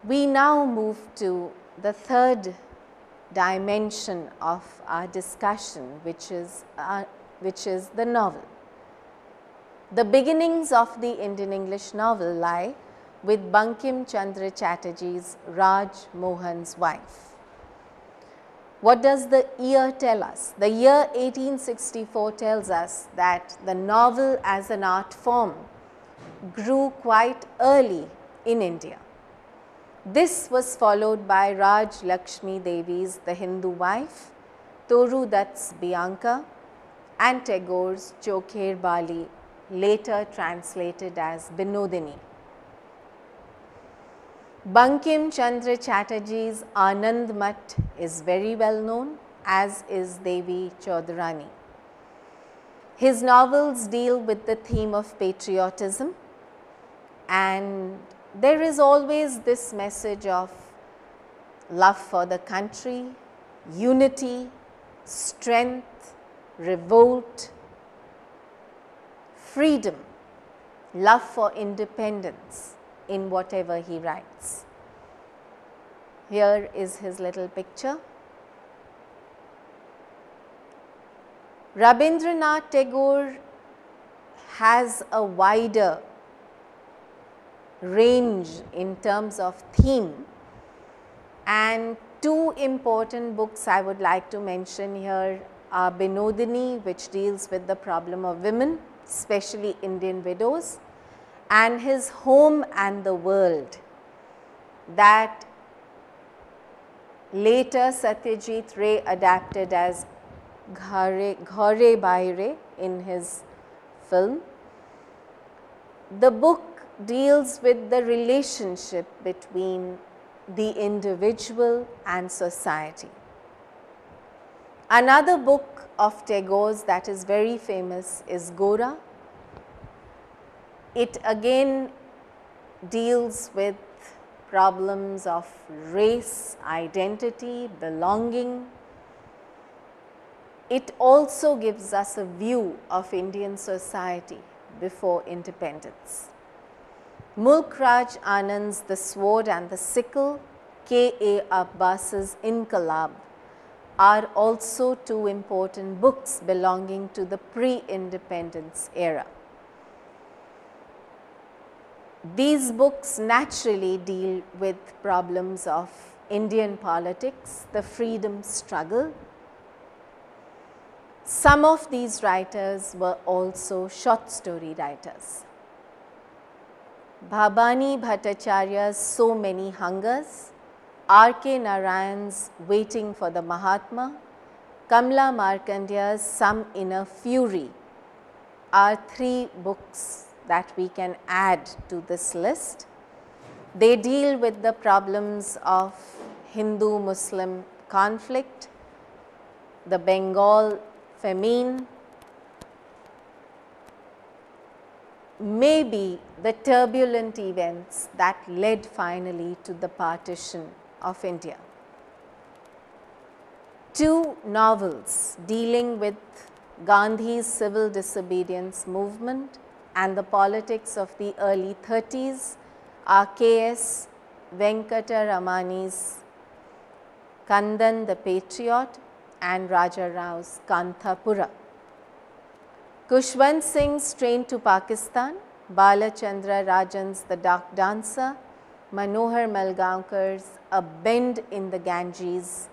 We now move to the third dimension of our discussion, which is the novel. The beginnings of the Indian English novel lie with Bankim Chandra Chatterjee's Raj Mohan's Wife. What does the year tell us? The year 1864 tells us that the novel as an art form grew quite early in India. This was followed by Raj Lakshmi Devi's The Hindu Wife, Toru Dutt's Bianca, and Tagore's Chokher Bali, later translated as Binodini. Bankim Chandra Chatterjee's Anand Mat is very well known, as is Devi Chaudharani. His novels deal with the theme of patriotism, and there is always this message of love for the country, unity, strength, revolt, freedom, love for independence in whatever he writes. Here is his little picture. Rabindranath Tagore has a wider range in terms of theme, and two important books I would like to mention here are Binodini, which deals with the problem of women, especially Indian widows, and his Home and the World, that later Satyajit Ray adapted as Ghare Baire in his film. The book deals with the relationship between the individual and society. Another book of Tagore's that is very famous is Gora. It again deals with problems of race, identity, belonging. It also gives us a view of Indian society before independence. Mulk Raj Anand's The Sword and the Sickle, K.A. Abbas's Inqilab are also two important books belonging to the pre-independence era. These books naturally deal with problems of Indian politics, the freedom struggle. Some of these writers were also short story writers. Bhabani Bhattacharya's So Many Hungers, R.K. Narayan's Waiting for the Mahatma, Kamla Markandeya's Some Inner Fury are three books that we can add to this list. They deal with the problems of Hindu-Muslim conflict, the Bengal famine, maybe the turbulent events that led finally to the partition of India. Two novels dealing with Gandhi's civil disobedience movement and the politics of the early 30s are K.S. Venkataramani's Kandan the Patriot and Raja Rao's Kanthapura. Kushwant Singh's Train to Pakistan, Balachandra Rajan's The Dark Dancer, Manohar Malgaonkar's A Bend in the Ganges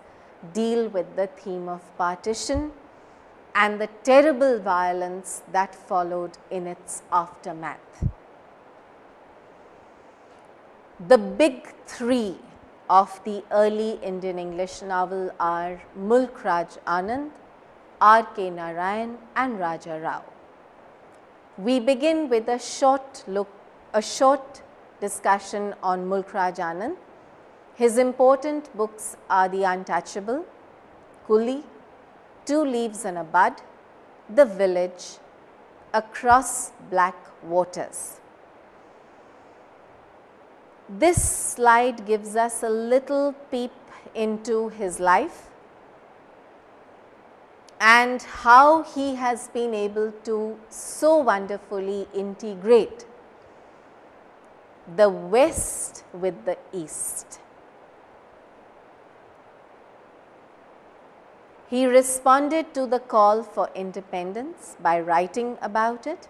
deal with the theme of partition and the terrible violence that followed in its aftermath. The big three of the early Indian English novel are Mulk Raj Anand, R.K. Narayan and Raja Rao. We begin with a short discussion on Mulk Raj Anand. His important books are The Untouchable, Coolie, Two Leaves and a Bud, The Village, Across Black Waters. This slide gives us a little peep into his life and how he has been able to so wonderfully integrate the West with the East. He responded to the call for independence by writing about it.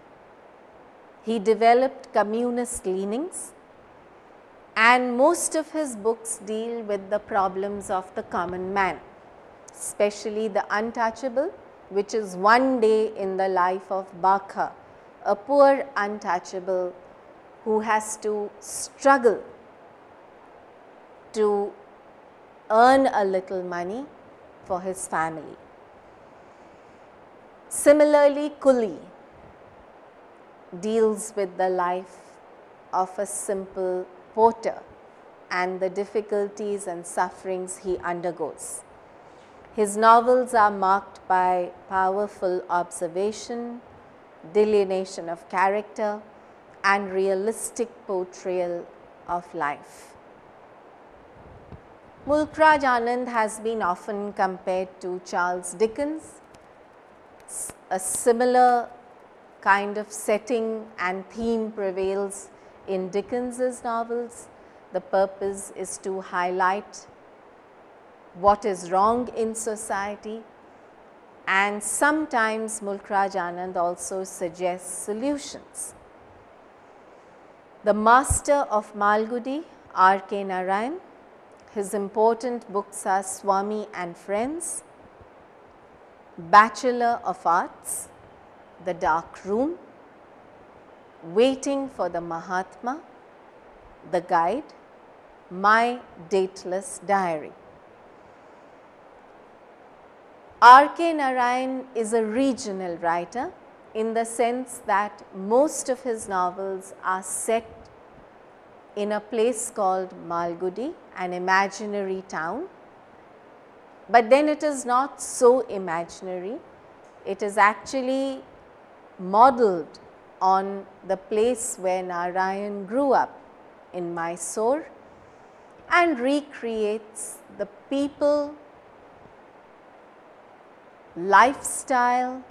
He developed communist leanings, and most of his books deal with the problems of the common man, especially the untouchable, which is one day in the life of Bakha, a poor untouchable who has to struggle to earn a little money for his family. Similarly, Kuli deals with the life of a simple porter and the difficulties and sufferings he undergoes. His novels are marked by powerful observation, delineation of character, and realistic portrayal of life. Mulk Raj Anand has been often compared to Charles Dickens. A similar kind of setting and theme prevails in Dickens's novels. The purpose is to highlight what is wrong in society, and sometimes Mulk Raj Anand also suggests solutions. The master of Malgudi, R.K. Narayan, his important books are Swami and Friends, Bachelor of Arts, The Dark Room, Waiting for the Mahatma, The Guide, My Dateless Diary. R.K. Narayan is a regional writer in the sense that most of his novels are set in a place called Malgudi, an imaginary town, but then it is not so imaginary. It is actually modeled on the place where Narayan grew up in Mysore and recreates the people, lifestyle,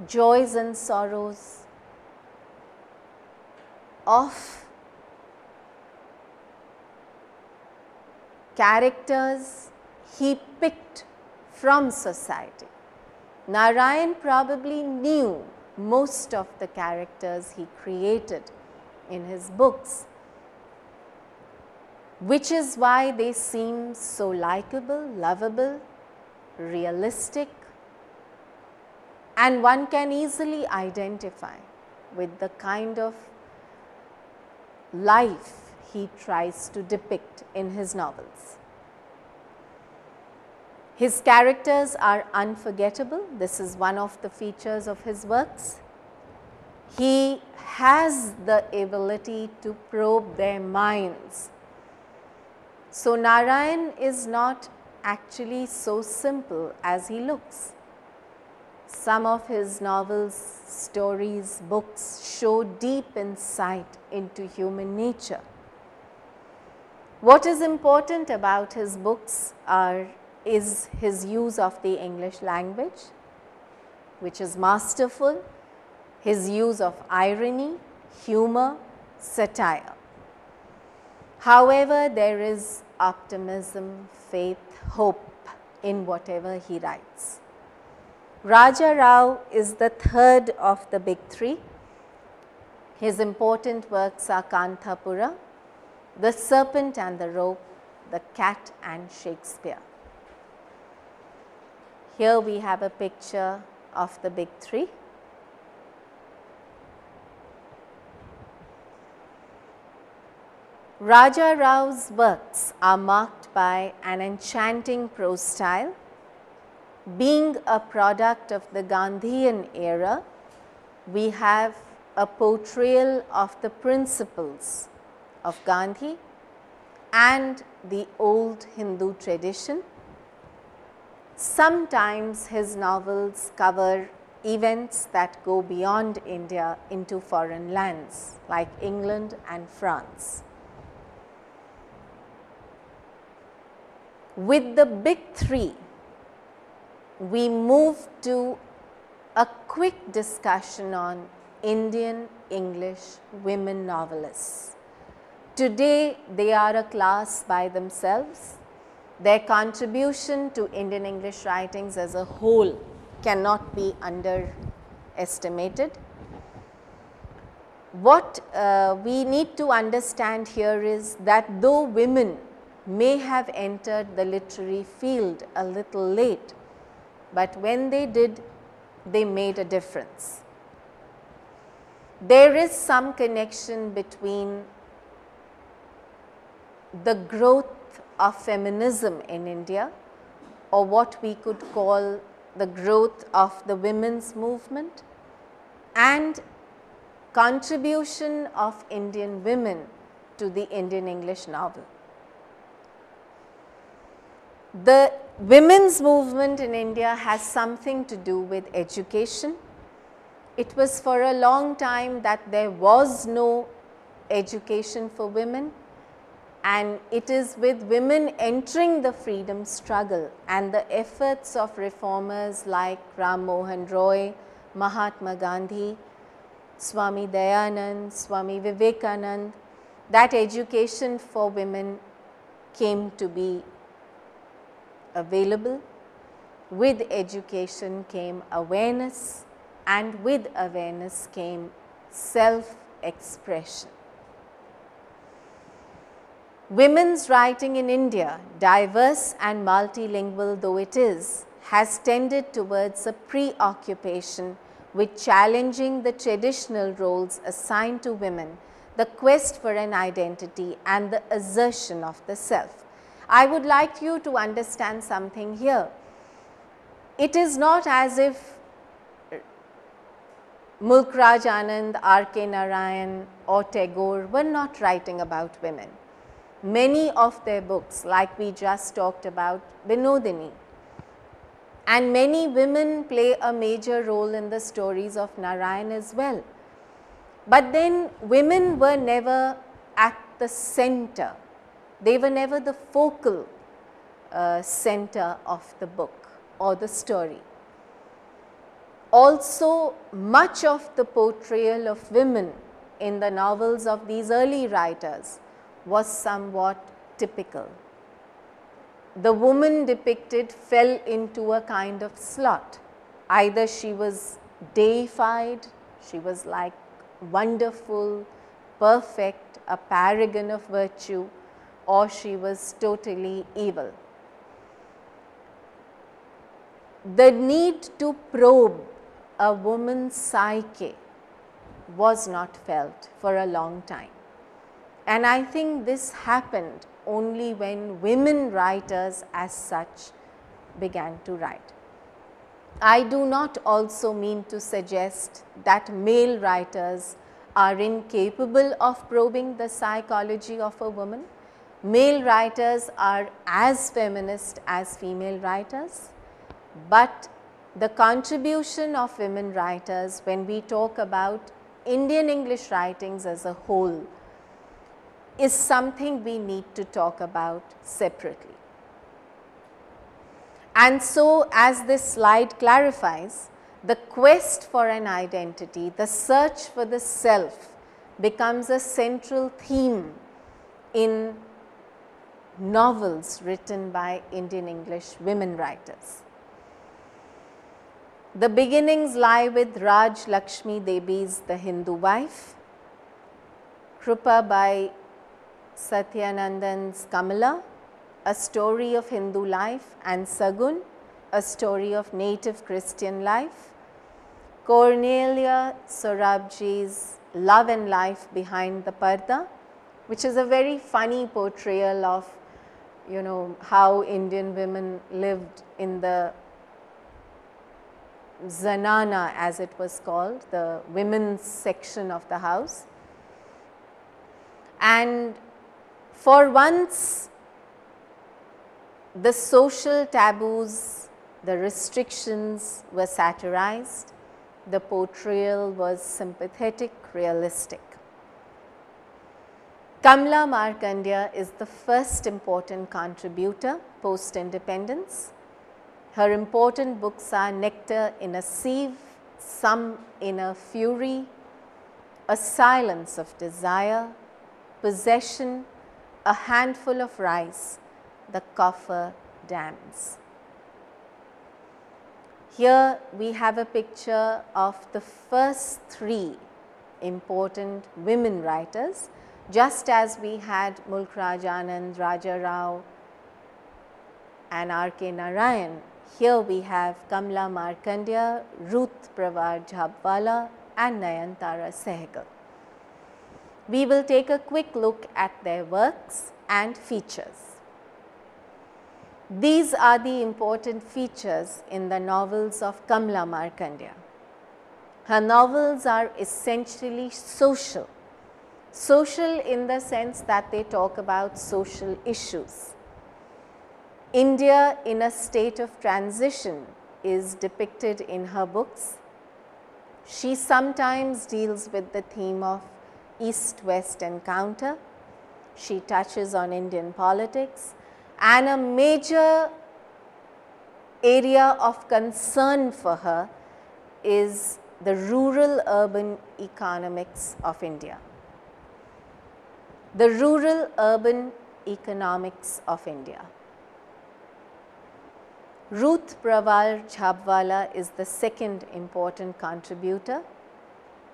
joys and sorrows of characters he picked from society. Narayan probably knew most of the characters he created in his books, which is why they seem so likable, lovable, realistic, and one can easily identify with the kind of life he tries to depict in his novels. His characters are unforgettable. This is one of the features of his works. He has the ability to probe their minds. So Narayan is not actually so simple as he looks. Some of his novels, stories, books show deep insight into human nature. What is important about his books is his use of the English language, which is masterful, his use of irony, humor, satire. However, there is optimism, faith, hope in whatever he writes. Raja Rao is the third of the big three. His important works are Kanthapura, The Serpent and the Rope, The Cat and Shakespeare. Here we have a picture of the big three. Raja Rao's works are marked by an enchanting prose style. Being a product of the Gandhian era, we have a portrayal of the principles of Gandhi and the old Hindu tradition. Sometimes his novels cover events that go beyond India into foreign lands like England and France. With the big three, we move to a quick discussion on Indian English women novelists. today they are a class by themselves. Their contribution to Indian English writings as a whole cannot be underestimated. What we need to understand here is that though women may have entered the literary field a little late, but when they did, they made a difference. There is some connection between the growth of feminism in India, or what we could call the growth of the women's movement, and contribution of Indian women to the Indian English novel. The women's movement in India has something to do with education. It was for a long time that there was no education for women, and it is with women entering the freedom struggle and the efforts of reformers like Ram Mohan Roy, Mahatma Gandhi, Swami Dayanand, Swami Vivekanand, that education for women came to be available. With education came awareness, and with awareness came self-expression. Women's writing in India, diverse and multilingual though it is, has tended towards a preoccupation with challenging the traditional roles assigned to women, the quest for an identity and the assertion of the self. I would like you to understand something here. It is not as if Mulk Raj Anand, R.K. Narayan or Tagore were not writing about women. Many of their books, like we just talked about Binodini, and many women play a major role in the stories of Narayan as well. But then women were never at the center. They were never the focal center of the book or the story. Also, much of the portrayal of women in the novels of these early writers was somewhat typical. The woman depicted fell into a kind of slot. Either she was deified, she was like wonderful, perfect, a paragon of virtue, or she was totally evil. The need to probe a woman's psyche was not felt for a long time. And I think this happened only when women writers as such began to write. I do not also mean to suggest that male writers are incapable of probing the psychology of a woman. Male writers are as feminist as female writers, but the contribution of women writers when we talk about Indian English writings as a whole is something we need to talk about separately. And so, as this slide clarifies, the quest for an identity, the search for the self becomes a central theme in novels written by Indian English women writers. The beginnings lie with Raj Lakshmi Devi's The Hindu Wife, Krupa by Satyanandan's Kamala, A Story of Hindu Life, and Sagun, A Story of Native Christian Life, Cornelia Sorabji's Love and Life Behind the Parda, which is a very funny portrayal of, how Indian women lived in the zanana, as it was called, the women's section of the house. And for once, the social taboos, the restrictions were satirized. The portrayal was sympathetic, realistic. Kamala Markandeya is the first important contributor post-independence. Her important books are Nectar in a Sieve, Some in a Fury, A Silence of Desire, possession, a handful of rice, the coffer dams. Here we have a picture of the first three important women writers, just as we had Mulk Raj Anand, Raja Rao and R.K. Narayan. Here we have Kamla Markandeya, Ruth Prawar Jhabwala and Nayantara Sehgal. We will take a quick look at their works and features. These are the important features in the novels of Kamla Markandeya. Her novels are essentially social. Social in the sense that they talk about social issues. India in a state of transition is depicted in her books. She sometimes deals with the theme of East-West encounter. She touches on Indian politics, and a major area of concern for her is the rural-urban economics of India. The rural-urban economics of India. Ruth Prawar Jhabwala is the second important contributor.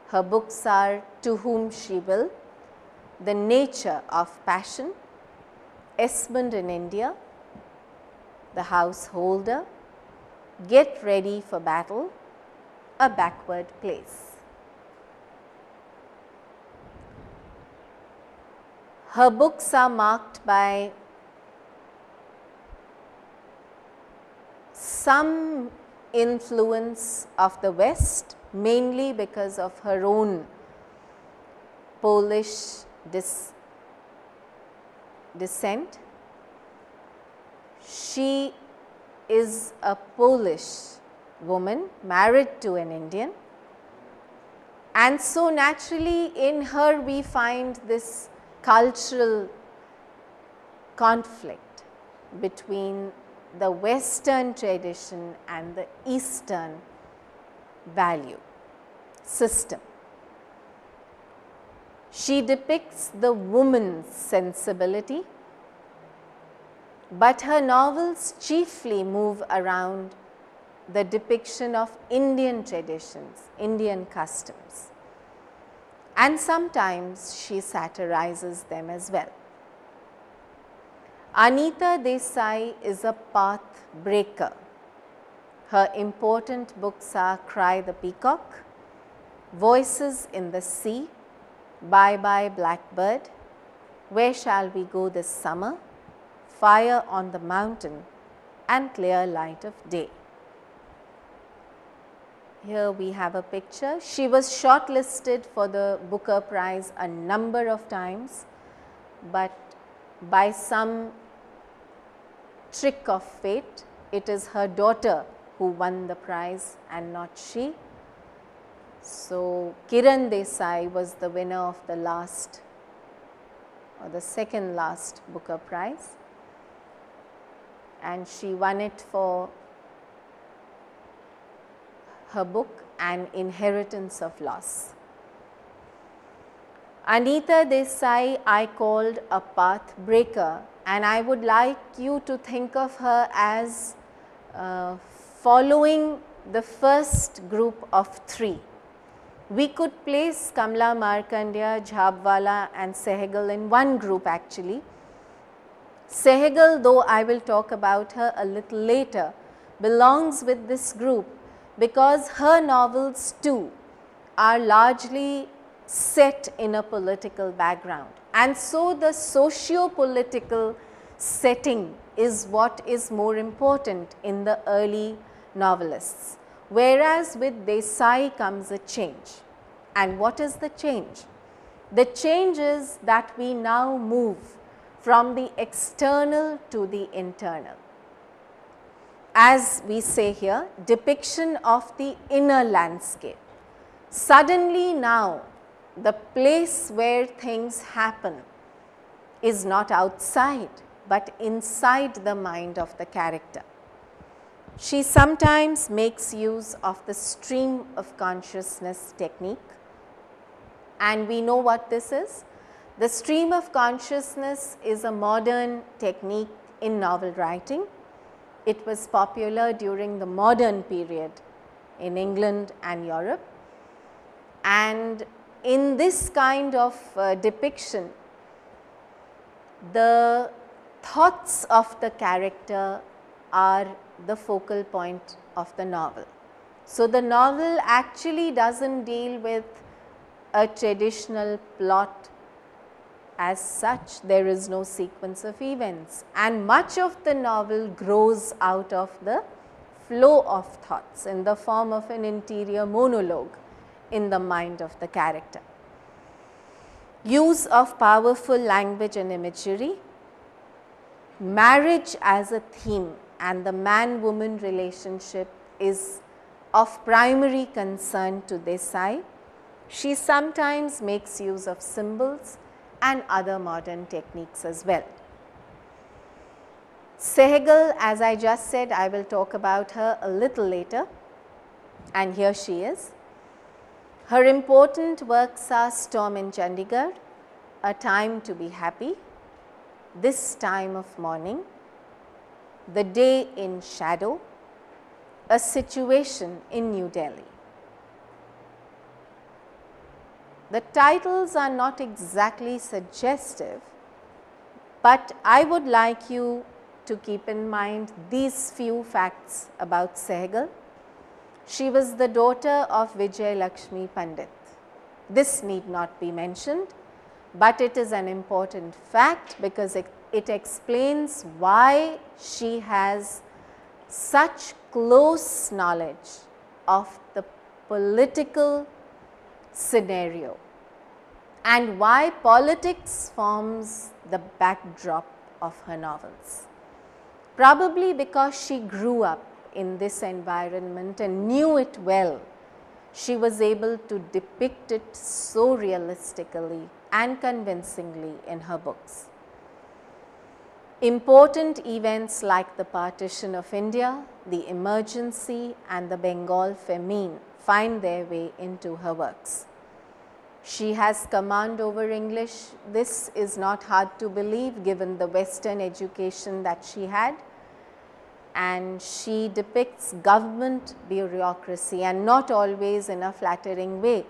Her books are To Whom She Will, The Nature of Passion, Esmond in India, The Householder, Get Ready for Battle, A Backward Place. Her books are marked by some influence of the West, mainly because of her own Polish descent. She is a Polish woman married to an Indian, and so naturally in her we find this cultural conflict between the Western tradition and the Eastern value system. She depicts the woman's sensibility, but her novels chiefly move around the depiction of Indian traditions, Indian customs, and sometimes she satirizes them as well. Anita Desai is a path breaker. Her important books are Cry the Peacock, Voices in the Sea, Bye Bye Blackbird, Where Shall We Go This Summer, Fire on the Mountain and Clear Light of Day. Here we have a picture. She was shortlisted for the Booker Prize a number of times, but by some trick of fate, it is her daughter who won the prize and not she. So, Kiran Desai was the winner of the last or the second last Booker Prize, and she won it for her book An Inheritance of Loss. Anita Desai I called a path breaker, and I would like you to think of her as following the first group of three. We could place Kamla Markandeya, Jhabwala and Sehgal in one group actually. Sehgal, though I will talk about her a little later, belongs with this group because her novels too are largely set in a political background, and so the socio-political setting is what is more important in the early novelists, whereas with Desai comes a change. And what is the change? The change is that we now move from the external to the internal. As we say here, depiction of the inner landscape. Suddenly now, the place where things happen is not outside, but inside the mind of the character. She sometimes makes use of the stream of consciousness technique, and we know what this is. The stream of consciousness is a modern technique in novel writing. It was popular during the modern period in England and Europe, and in this kind of depiction, the thoughts of the character are the focal point of the novel. So, the novel actually does not deal with a traditional plot as such. There is no sequence of events, and much of the novel grows out of the flow of thoughts in the form of an interior monologue in the mind of the character. Use of powerful language and imagery, marriage as a theme and the man-woman relationship is of primary concern to Desai. She sometimes makes use of symbols and other modern techniques as well. Sehgal, as I just said, I will talk about her a little later, and here she is. Her important works are Storm in Chandigarh, A Time to be Happy, This Time of Morning, The Day in Shadow, A Situation in New Delhi. The titles are not exactly suggestive, but I would like you to keep in mind these few facts about Sehgal. She was the daughter of Vijay Lakshmi Pandit. This need not be mentioned, but it is an important fact because it explains why she has such close knowledge of the political scenario and why politics forms the backdrop of her novels. Probably because she grew up in this environment and knew it well, she was able to depict it so realistically and convincingly in her books. Important events like the partition of India, the emergency and the Bengal famine find their way into her works. She has command over English. This is not hard to believe given the Western education that she had, and she depicts government bureaucracy and not always in a flattering way.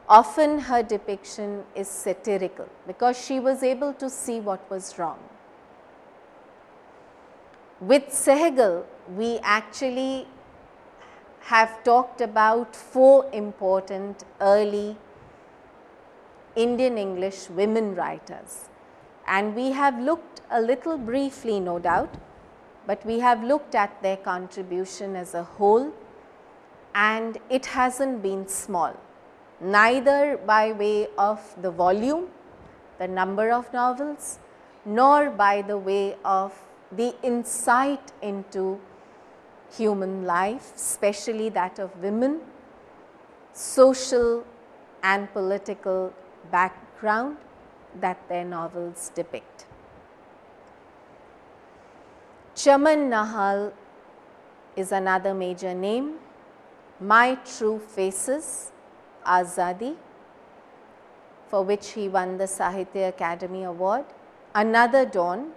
Often her depiction is satirical because she was able to see what was wrong. With Sehgal, we actually have talked about 4 important early Indian English women writers, and we have looked a little briefly, no doubt, but we have looked at their contribution as a whole, and it has not been small, neither by way of the volume, the number of novels, nor by the way of the insight into human life, especially that of women, social and political background that their novels depict. Chaman Nahal is another major name. My True Faces, Azadi, for which he won the Sahitya Academy Award. Another Dawn,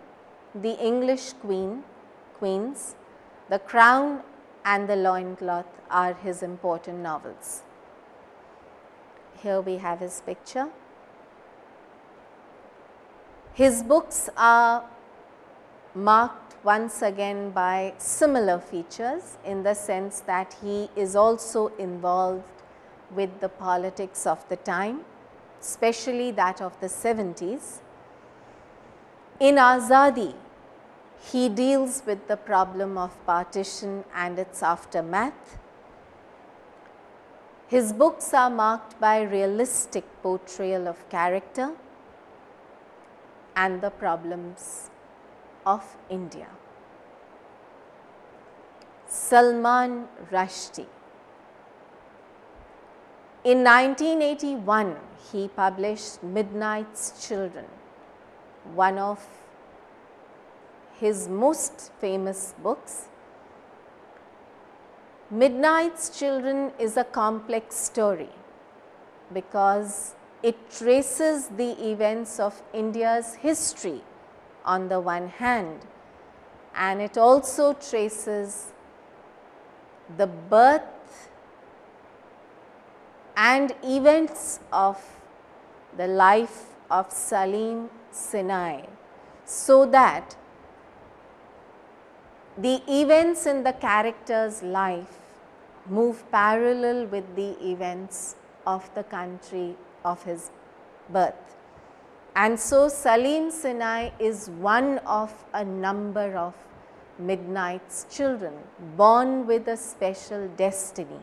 The English Queens, The Crown and the Loincloth are his important novels. Here we have his picture. His books are marked once again by similar features in the sense that he is also involved with the politics of the time, especially that of the 70s. In Azadi, he deals with the problem of partition and its aftermath. His books are marked by realistic portrayal of character and the problems of India. Salman Rushdie. In 1981, he published Midnight's Children, one of his most famous books. Midnight's Children is a complex story because it traces the events of India's history on the one hand, and it also traces the birth and events of the life of Salim Sinai, so that the events in the character's life move parallel with the events of the country of his birth. And so Salim Sinai is one of a number of Midnight's children, born with a special destiny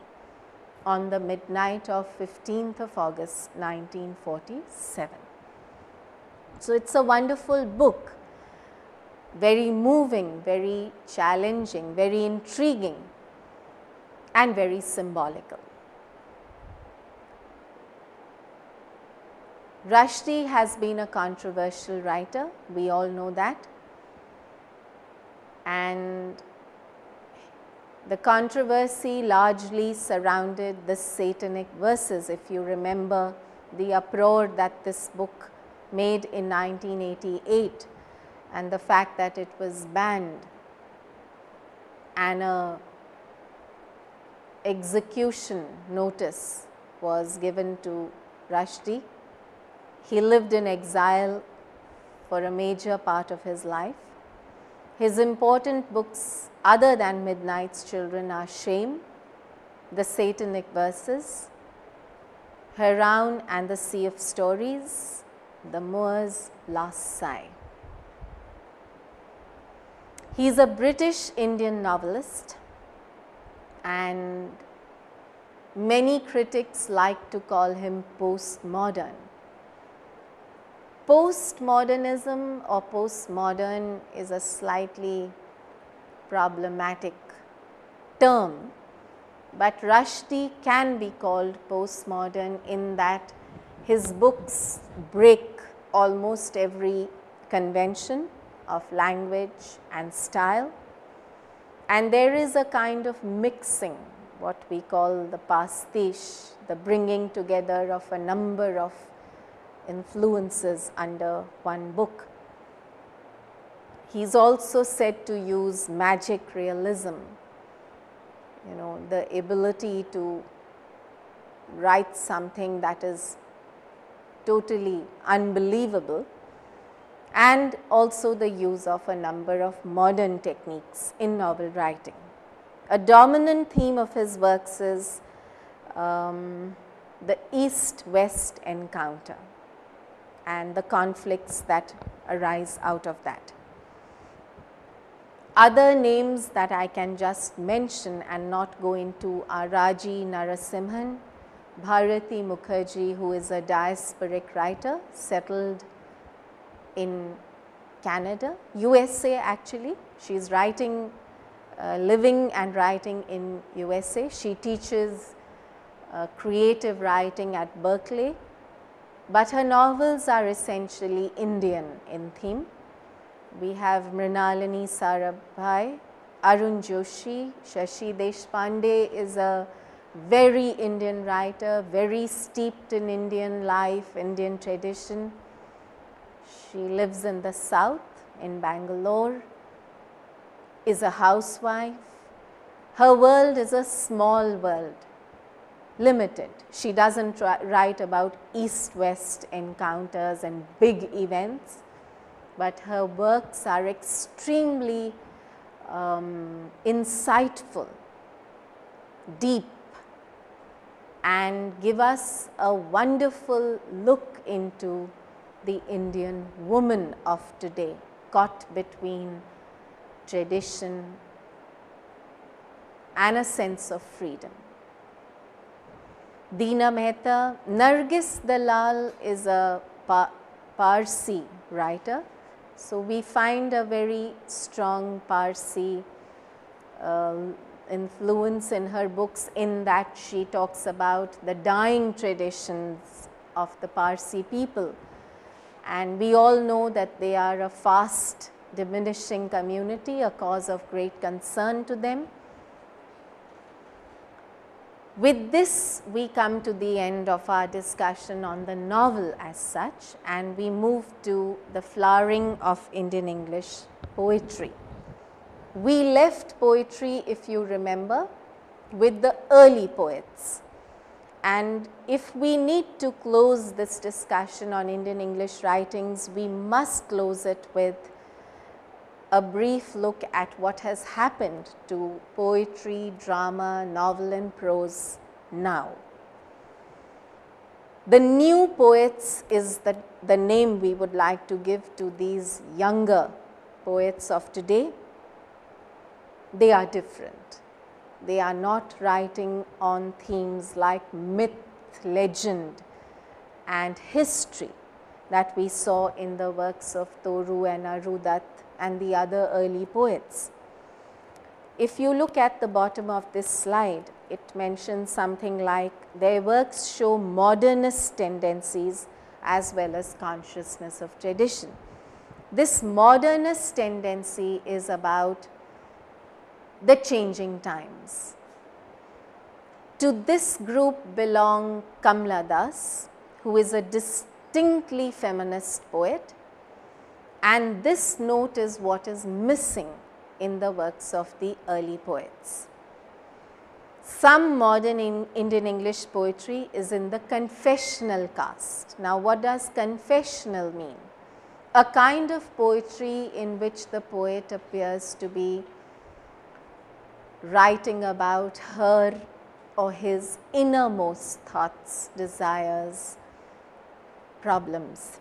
on the midnight of 15th of August 1947. So it's a wonderful book, very moving, very challenging, very intriguing, and very symbolical. Rushdie has been a controversial writer, we all know that, and the controversy largely surrounded the Satanic verses. If you remember the uproar that this book made in 1988 and the fact that it was banned, and a execution notice was given to Rushdie. He lived in exile for a major part of his life. His important books other than Midnight's Children are Shame, The Satanic Verses, Haroun and the Sea of Stories, The Moor's Last Sigh. He is a British Indian novelist, and many critics like to call him postmodern. Postmodernism or postmodern is a slightly problematic term, but Rushdie can be called postmodern in that his books break almost every convention of language and style, and there is a kind of mixing, what we call the pastiche, the bringing together of a number of influences under one book. He is also said to use magic realism, the ability to write something that is totally unbelievable, and also the use of a number of modern techniques in novel writing. A dominant theme of his works is the East-West encounter and the conflicts that arise out of that. Other names that I can just mention and not go into are Raji Narasimhan, Bharati Mukherjee, who is a diasporic writer settled in Canada, USA actually. She is writing, living and writing in USA. She teaches creative writing at Berkeley, but her novels are essentially Indian in theme. We have Mrinalini Sarabhai, Arun Joshi, Shashi Deshpande is a very Indian writer, very steeped in Indian life, Indian tradition. She lives in the south, in Bangalore, is a housewife. Her world is a small world, limited. She doesn't write about East-West encounters and big events, but her works are extremely insightful, deep, and give us a wonderful look into the Indian woman of today, caught between tradition and a sense of freedom. Deena Mehta, Nargis Dalal is a Parsi writer. So, we find a very strong Parsi influence in her books, in that she talks about the dying traditions of the Parsi people, and we all know that they are a fast diminishing community, a cause of great concern to them. With this, we come to the end of our discussion on the novel as such, and we move to the flowering of Indian English poetry. We left poetry, if you remember, with the early poets. And if we need to close this discussion on Indian English writings, we must close it with a brief look at what has happened to poetry, drama, novel and prose now. The new poets is the name we would like to give to these younger poets of today. They are different. They are not writing on themes like myth, legend and history that we saw in the works of Toru and Arudat and the other early poets. If you look at the bottom of this slide, it mentions something like their works show modernist tendencies as well as consciousness of tradition. This modernist tendency is about the changing times. To this group belong Kamla Das, who is a distinctly feminist poet, and this note is what is missing in the works of the early poets. Some modern Indian English poetry is in the confessional caste. Now, what does confessional mean? A kind of poetry in which the poet appears to be writing about her or his innermost thoughts, desires, problems.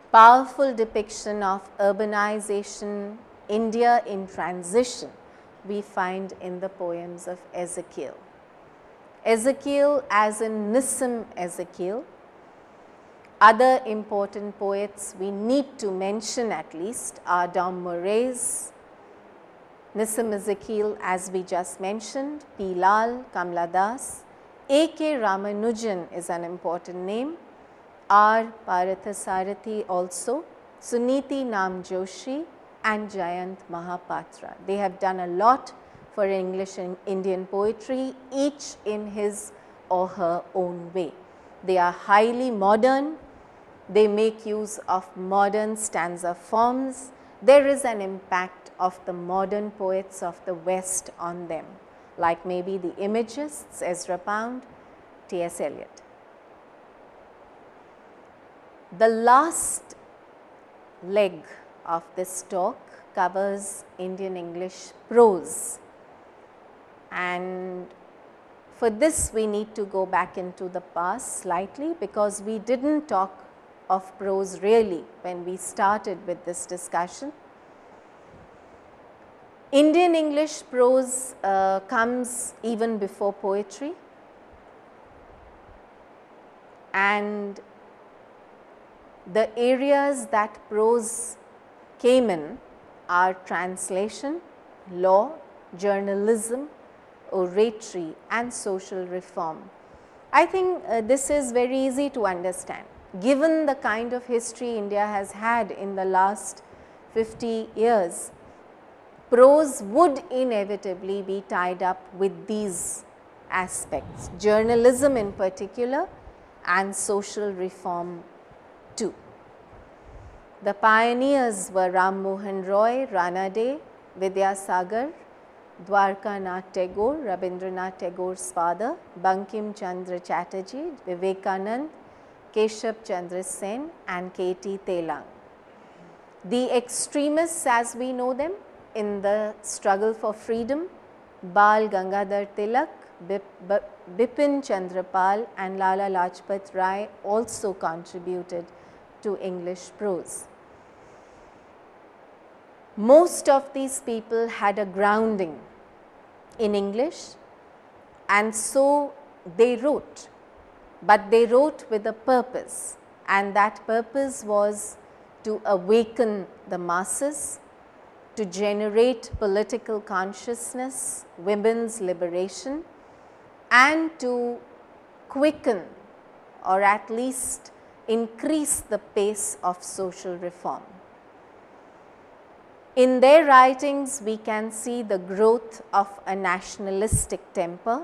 Powerful depiction of urbanization, India in transition, we find in the poems of Ezekiel. Ezekiel as in Nissim Ezekiel. Other important poets we need to mention at least are Dom Moraes, Nissim Ezekiel as we just mentioned, P. Lal, Kamla Das, A.K. Ramanujan is an important name, R. Parathasarathy also, Suniti Nam Joshi and Jayant Mahapatra. They have done a lot for English and Indian poetry, each in his or her own way. They are highly modern, they make use of modern stanza forms. There is an impact of the modern poets of the West on them, like maybe the Imagists, Ezra Pound, T.S. Eliot. The last leg of this talk covers Indian English prose, and for this we need to go back into the past slightly, because we did not talk of prose really when we started with this discussion. Indian English prose comes even before poetry, and the areas that prose came in are translation, law, journalism, oratory and social reform. I think this is very easy to understand. Given the kind of history India has had in the last 50 years, prose would inevitably be tied up with these aspects, journalism in particular and social reform too. The pioneers were Ram Mohan Roy, Ranade, Vidyasagar, Dwarka Nath Tagore, Rabindranath Tagore's father, Bankim Chandra Chatterjee, Vivekanand, Keshav Chandra Sen and K.T. Telang. The extremists as we know them in the struggle for freedom, Bal Gangadhar Tilak, Bipin Chandra Pal and Lala Lajpat Rai also contributed to English prose. Most of these people had a grounding in English, and so they wrote, but they wrote with a purpose, and that purpose was to awaken the masses, to generate political consciousness, women's liberation, and to quicken or at least increase the pace of social reform. In their writings, we can see the growth of a nationalistic temper,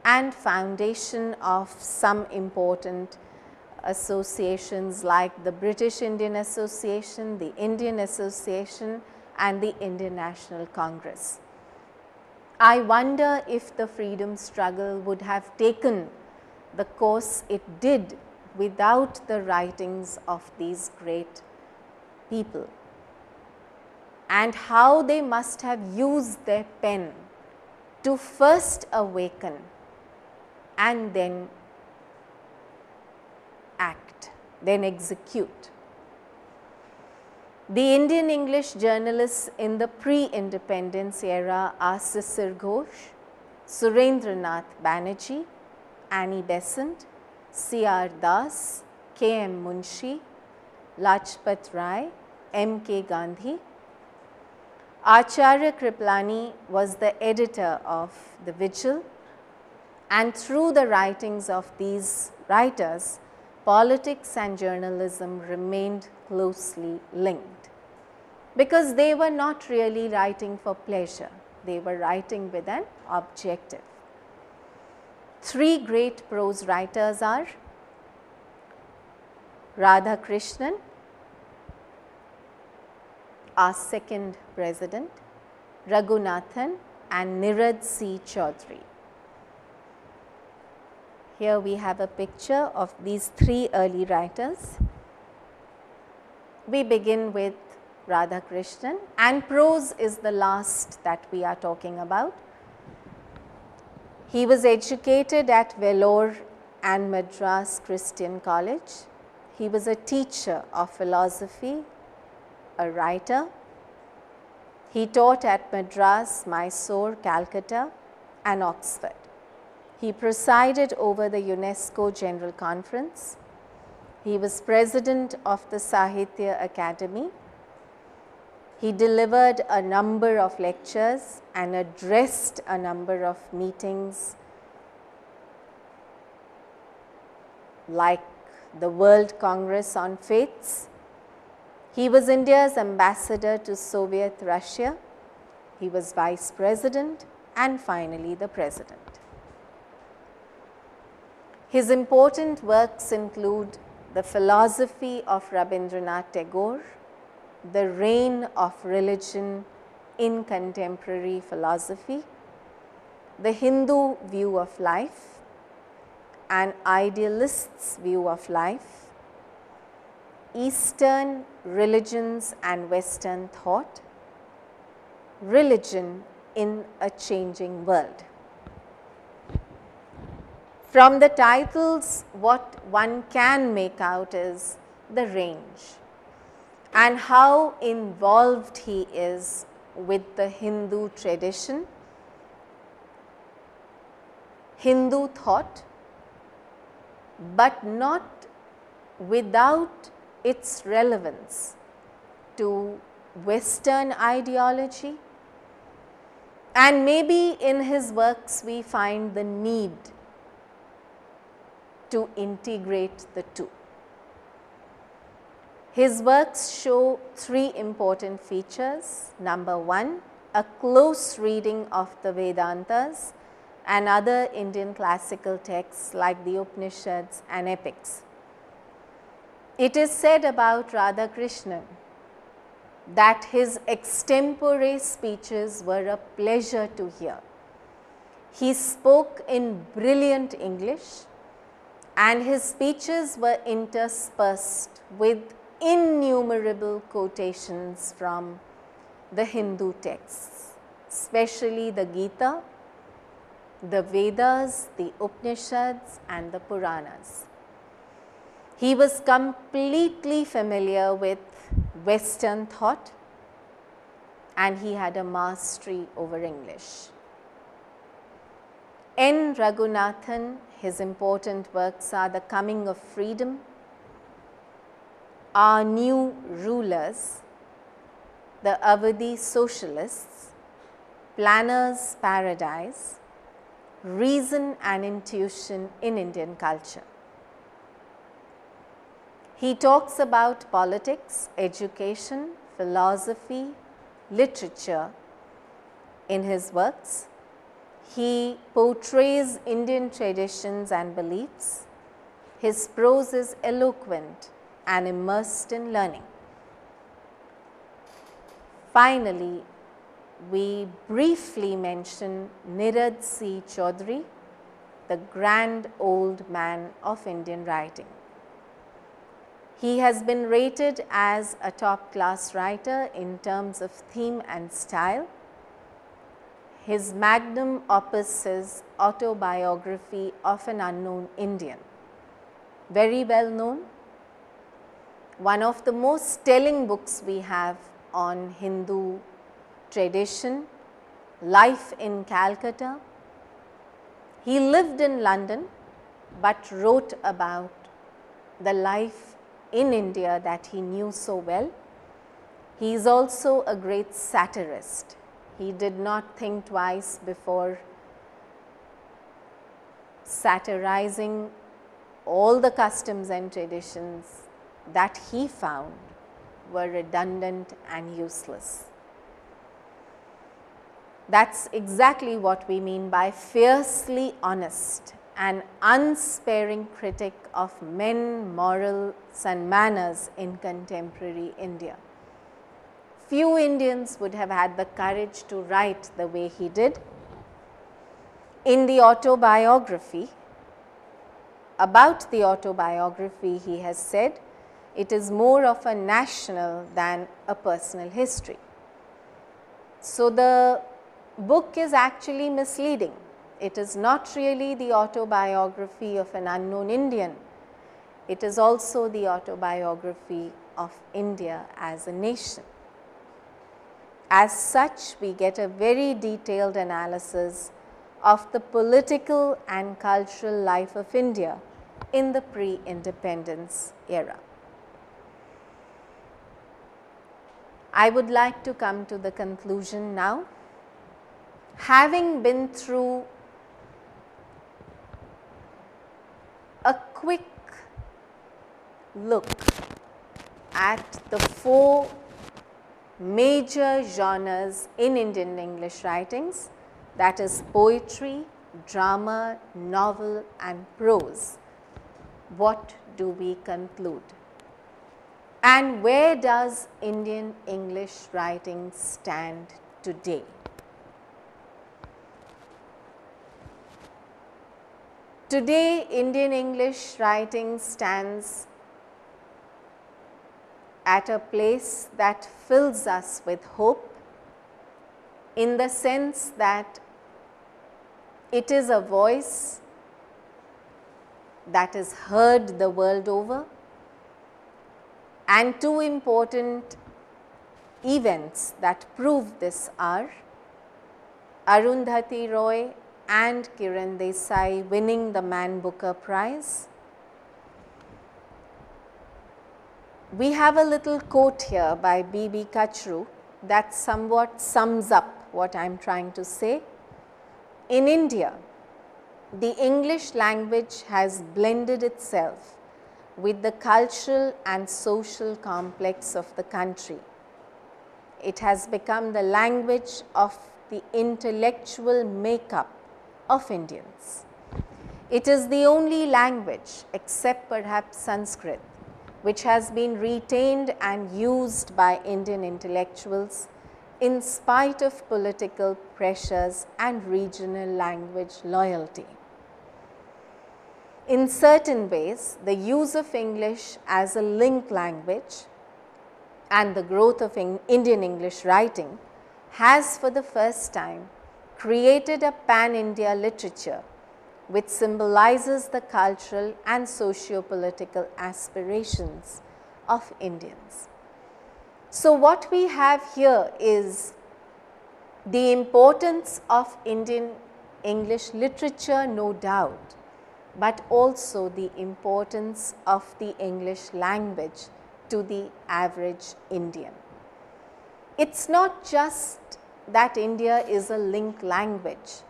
and foundation of some important associations like the British Indian Association, the Indian Association and the Indian National Congress. I wonder if the freedom struggle would have taken the course it did without the writings of these great people, and how they must have used their pen to first awaken and then act, then execute. The Indian English journalists in the pre-independence era are Sisir Ghosh, Surendranath Banerjee, Annie Besant, C.R. Das, K.M. Munshi, Lajpat Rai, M.K. Gandhi. Acharya Kriplani was the editor of the Vigil, and through the writings of these writers, politics and journalism remained closely linked, because they were not really writing for pleasure, they were writing with an objective. Three great prose writers are Radhakrishnan, our second president, Raghunathan and Nirad C. Chaudhary. Here we have a picture of these three early writers. We begin with Radhakrishnan, and prose is the last that we are talking about. He was educated at Vellore and Madras Christian College. He was a teacher of philosophy, a writer. He taught at Madras, Mysore, Calcutta and Oxford. He presided over the UNESCO General Conference. He was president of the Sahitya Academy. He delivered a number of lectures and addressed a number of meetings like the World Congress on Faiths. He was India's ambassador to Soviet Russia. He was vice president and finally the president. His important works include the philosophy of Rabindranath Tagore, the reign of religion in contemporary philosophy, the Hindu view of life, an idealist's view of life, Eastern religions and Western thought, religion in a changing world. From the titles, what one can make out is the range and how involved he is with the Hindu tradition, Hindu thought, but not without its relevance to Western ideology. And maybe in his works we find the need to integrate the two. His works show three important features. Number one, a close reading of the Vedantas and other Indian classical texts like the Upanishads and epics. It is said about Radhakrishnan that his extempore speeches were a pleasure to hear. He spoke in brilliant English, and his speeches were interspersed with innumerable quotations from the Hindu texts, especially the Gita, the Vedas, the Upanishads and the Puranas. He was completely familiar with Western thought and he had a mastery over English. N. Raghunathan, his important works are The Coming of Freedom, Our New Rulers, The Awadhi Socialists, Planner's Paradise, Reason and Intuition in Indian Culture. He talks about politics, education, philosophy, literature in his works. He portrays Indian traditions and beliefs. His prose is eloquent and immersed in learning. Finally, we briefly mention Nirad C. Chaudhary, the grand old man of Indian writing. He has been rated as a top class writer in terms of theme and style. His magnum opus is Autobiography of an Unknown Indian, very well known, one of the most telling books we have on Hindu tradition, life in Calcutta. He lived in London, but wrote about the life in India that he knew so well. He is also a great satirist. He did not think twice before satirizing all the customs and traditions that he found were redundant and useless. That's exactly what we mean by fiercely honest and unsparing critic of men, morals and manners in contemporary India. Few Indians would have had the courage to write the way he did. In the autobiography, about the autobiography, he has said, it is more of a national than a personal history. So, the book is actually misleading. It is not really the autobiography of an unknown Indian. It is also the autobiography of India as a nation. As such, we get a very detailed analysis of the political and cultural life of India in the pre-independence era. I would like to come to the conclusion now. Having been through a quick look at the 4 major genres in Indian English writings, that is poetry, drama, novel and prose, what do we conclude? And where does Indian English writing stand today? Today, Indian English writing stands at a place that fills us with hope, in the sense that it is a voice that is heard the world over, and 2 important events that prove this are Arundhati Roy and Kiran Desai winning the Man Booker Prize. We have a little quote here by B.B. Kachru that somewhat sums up what I am trying to say. In India, the English language has blended itself with the cultural and social complex of the country. It has become the language of the intellectual makeup of Indians. It is the only language, except perhaps Sanskrit, which has been retained and used by Indian intellectuals in spite of political pressures and regional language loyalty. In certain ways, the use of English as a link language and the growth of Indian English writing has for the first time created a pan-India literature which symbolizes the cultural and socio-political aspirations of Indians. So, what we have here is the importance of Indian English literature, no doubt, but also the importance of the English language to the average Indian. It is not just that India is a link language.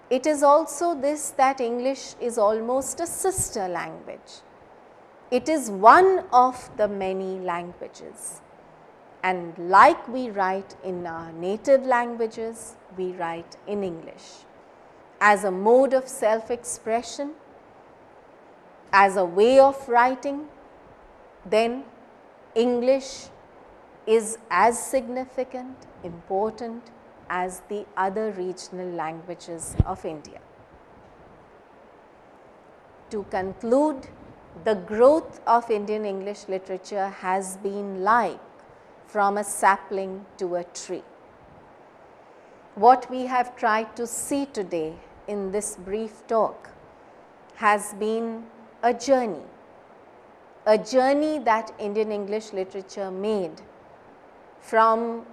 It is also this, that English is almost a sister language. It is one of the many languages, and like we write in our native languages, we write in English. as a mode of self-expression, as a way of writing, then English is as significant, important as the other regional languages of India. To conclude, the growth of Indian English literature has been like from a sapling to a tree. What we have tried to see today in this brief talk has been a journey that Indian English literature made from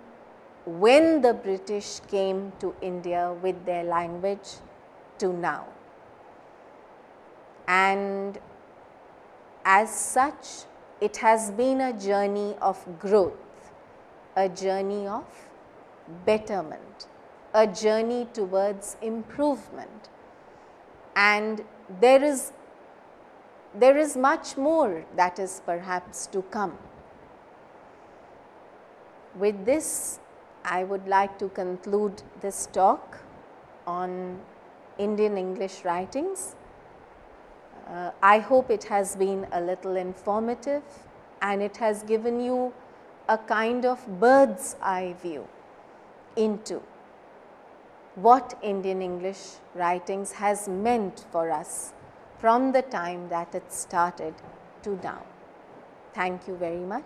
when the British came to India with their language to now. And as such, it has been a journey of growth, a journey of betterment, a journey towards improvement. And there is much more that is perhaps to come. With this, I would like to conclude this talk on Indian English writings. I hope it has been a little informative and it has given you a kind of bird's eye view into what Indian English writings has meant for us from the time that it started to now. Thank you very much.